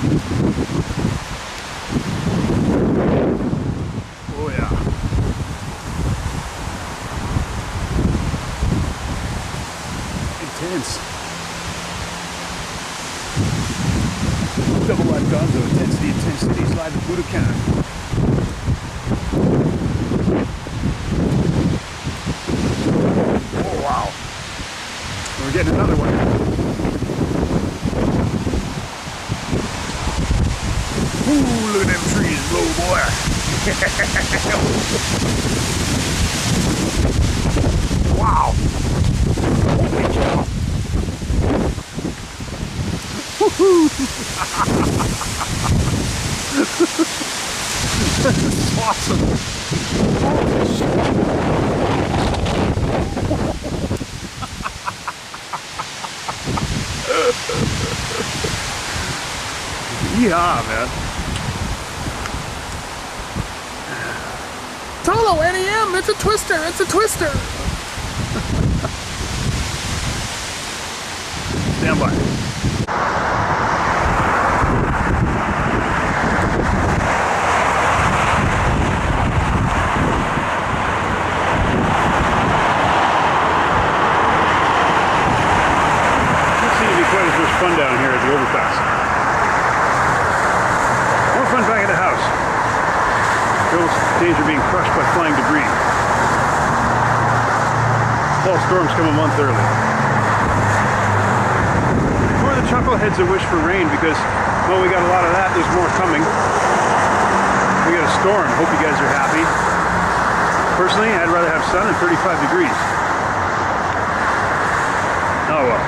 Oh yeah. Intense. Double live gonzo intensity, intensities live at Budokan. Oh wow. We're getting another one. Ooh, look at them trees blow, boy. Wow. Holy cow. Woohoo. This is awesome. Holy shit. Yeah, man. Tolo, NEM, it's a twister, it's a twister. Stand by. Doesn't seem to be quite as much fun down here at the overpass. More fun back at the house. Feels danger being crushed by flying debris. Fall storms come a month early. More of the chuckleheads that wish for rain because, well, we got a lot of that. There's more coming. We got a storm. Hope you guys are happy. Personally, I'd rather have sun and 35 degrees. Oh well.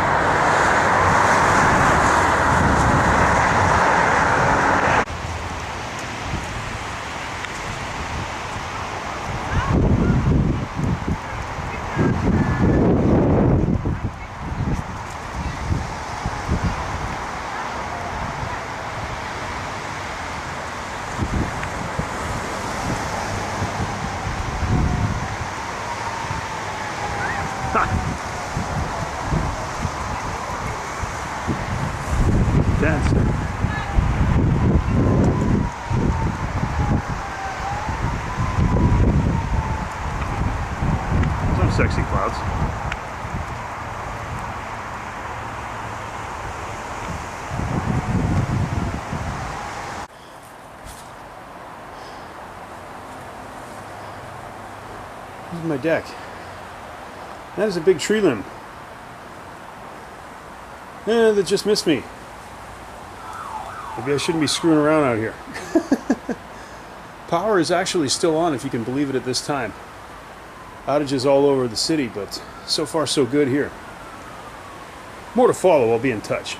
Intense. Some sexy clouds. This is my deck. That is a big tree limb. That just missed me. Maybe I shouldn't be screwing around out here. Power is actually still on, if you can believe it, at this time. Outages all over the city, but so far so good here. More to follow. I'll be in touch.